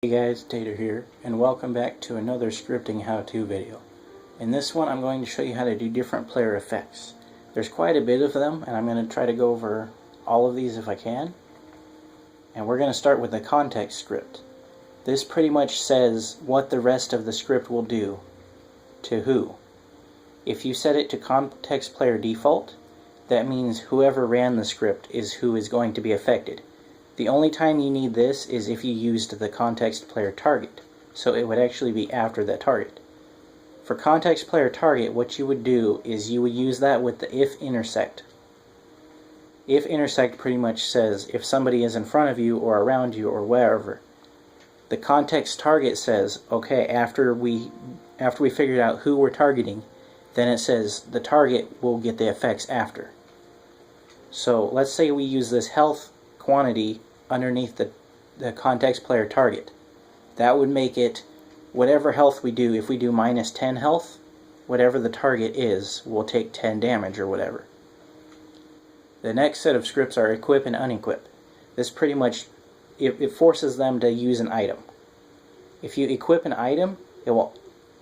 Hey guys, Tater here, and welcome back to another scripting how-to video. In this one I'm going to show you how to do different player effects. There's quite a bit of them, and I'm going to try to go over all of these if I can. And we're going to start with the context script. This pretty much says what the rest of the script will do to who. If you set it to context player default, that means whoever ran the script is who is going to be affected. The only time you need this is if you used the context player target, so it would actually be after that target. For context player target, what you would do is you would use that with the if intersect. If intersect pretty much says if somebody is in front of you or around you or wherever. The context target says, okay, after we figured out who we're targeting, then it says the target will get the effects after. So let's say we use this health quantity underneath the context player target. That would make it whatever health we do. If we do minus 10 health, whatever the target is will take 10 damage or whatever. The next set of scripts are equip and unequip. This pretty much it forces them to use an item. If you equip an item, it will,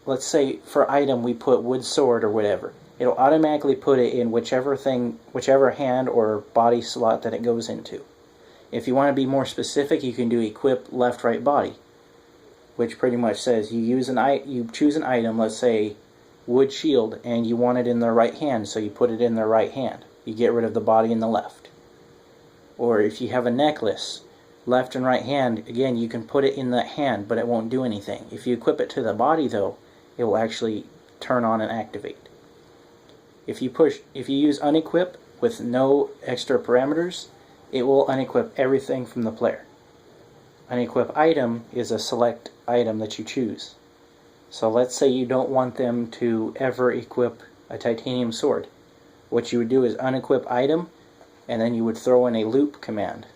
let's say for item we put wood sword or whatever, it'll automatically put it in whichever hand or body slot that it goes into. If you want to be more specific, you can do equip left right body, which pretty much says you choose an item, let's say wood shield, and you want it in the right hand, so you put it in the right hand. You get rid of the body in the left. Or if you have a necklace, left and right hand, again you can put it in the hand, but it won't do anything. If you equip it to the body though, it will actually turn on and activate. If you use unequip with no extra parameters, it will unequip everything from the player. Unequip item is a select item that you choose. So let's say you don't want them to ever equip a titanium sword. What you would do is unequip item, and then you would throw in a loop command.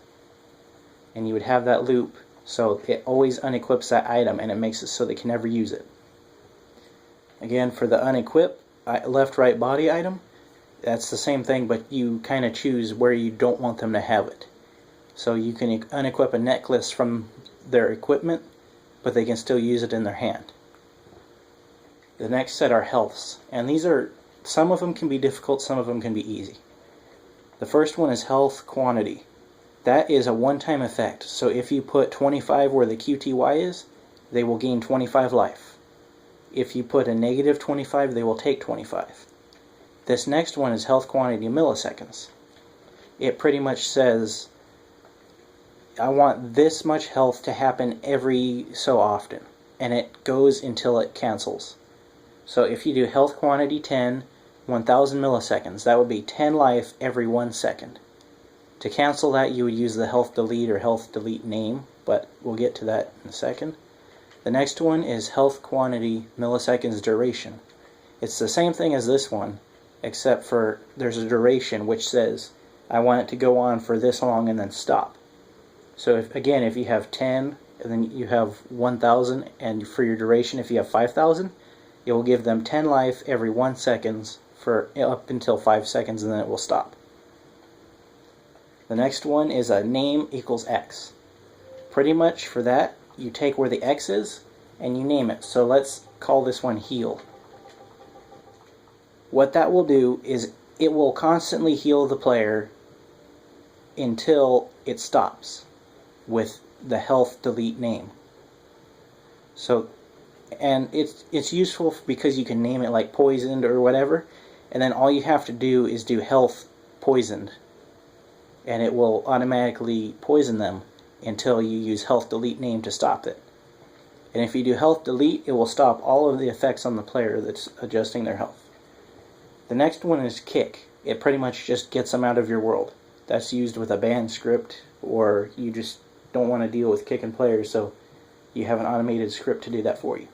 And you would have that loop so it always unequips that item, and it makes it so they can never use it. Again, for the unequip left right body item, that's the same thing, but you kind of choose where you don't want them to have it. So you can unequip a necklace from their equipment, but they can still use it in their hand. The next set are healths, and these are, some of them can be difficult, some of them can be easy. The first one is health quantity. That is a one-time effect, so if you put 25 where the QTY is, they will gain 25 life. If you put a negative 25, they will take 25. This next one is health quantity milliseconds. It pretty much says, I want this much health to happen every so often, and it goes until it cancels. So if you do health quantity 10, 1000 milliseconds, that would be 10 life every 1 second. To cancel that, you would use the health delete or health delete name, but we'll get to that in a second. The next one is health quantity milliseconds duration. It's the same thing as this one, except for there's a duration which says I want it to go on for this long and then stop. So if you have 10 and then you have 1000, and for your duration if you have 5000, it will give them 10 life every 1 second for up until 5 seconds, and then it will stop. The next one is a name equals X. Pretty much for that, you take where the X is and you name it. So let's call this one heal. What that will do is it will constantly heal the player until it stops with the health delete name. So, and it's useful because you can name it like poisoned or whatever, and then all you have to do is do health poisoned, and it will automatically poison them until you use health delete name to stop it. And if you do health delete, it will stop all of the effects on the player that's adjusting their health. The next one is kick. It pretty much just gets them out of your world. That's used with a ban script, or you just don't want to deal with kicking players, so you have an automated script to do that for you.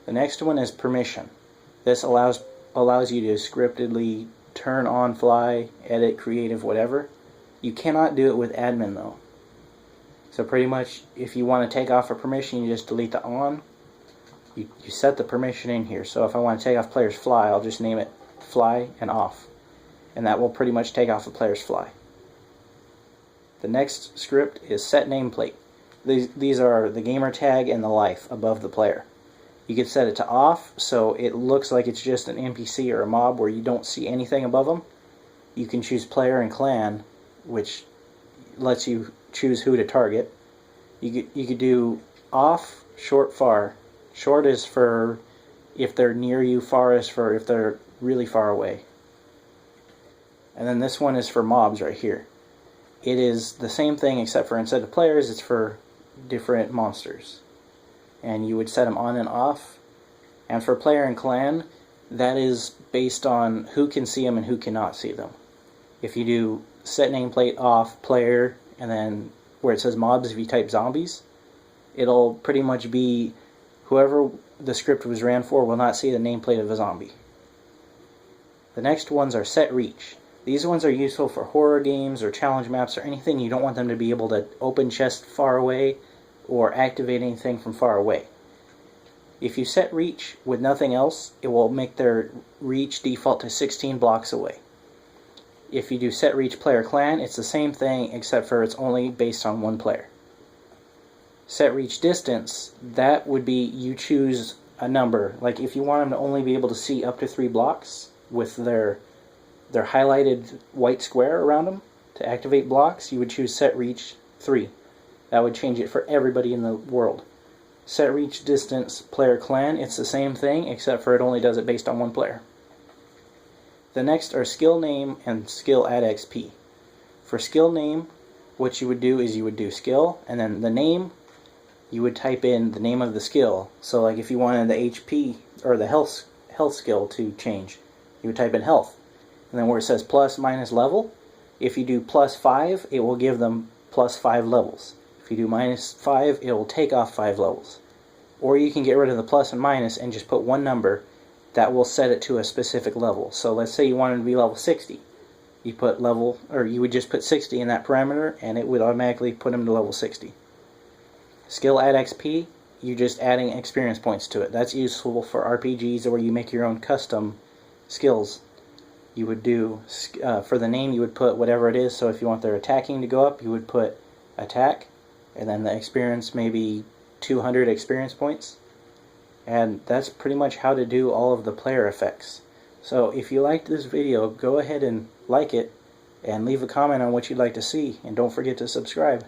The next one is permission. This allows you to scriptedly turn on fly, edit, creative, whatever. You cannot do it with admin though. So pretty much if you want to take off a permission, you just delete the on. You set the permission in here. So if I want to take off player's fly, I'll just name it fly and off. And that will pretty much take off a player's fly. The next script is setNameplate. These are the gamer tag and the life above the player. You can set it to off, so it looks like it's just an NPC or a mob where you don't see anything above them. You can choose player and clan, which lets you choose who to target. You could do off, short, far. Short is for if they're near you, far is for if they're really far away. And then this one is for mobs right here. It is the same thing except for instead of players, it's for different monsters. And you would set them on and off. And for player and clan, that is based on who can see them and who cannot see them. If you do set nameplate off, player, and then where it says mobs, if you type zombies, it'll pretty much be whoever the script was ran for will not see the nameplate of a zombie. The next ones are setReach. These ones are useful for horror games or challenge maps or anything you don't want them to be able to open chests far away or activate anything from far away. If you set reach with nothing else, it will make their reach default to 16 blocks away. If you do set reach player clan, it's the same thing except for it's only based on one player. Set reach distance, that would be you choose a number. Like if you want them to only be able to see up to 3 blocks with their highlighted white square around them to activate blocks, you would choose set reach 3. That would change it for everybody in the world. Set reach distance player clan, it's the same thing except for it only does it based on one player. The next are skill name and skillAddXp. For skill name, what you would do is you would do skill, and then the name, you would type in the name of the skill. So like if you wanted the HP or the health skill to change, you would type in health. And then where it says plus minus level, if you do +5, it will give them +5 levels. If you do -5, it will take off 5 levels. Or you can get rid of the plus and minus and just put one number that will set it to a specific level. So let's say you wanted to be level 60. You put level, or you would just put 60 in that parameter and it would automatically put them to level 60. skillAddXp, you're just adding experience points to it. That's useful for RPGs where you make your own custom skills. You would do, for the name you would put whatever it is, so if you want their attacking to go up, you would put attack, and then the experience maybe 200 experience points. And that's pretty much how to do all of the player effects. So if you liked this video, go ahead and like it, and leave a comment on what you'd like to see, and don't forget to subscribe.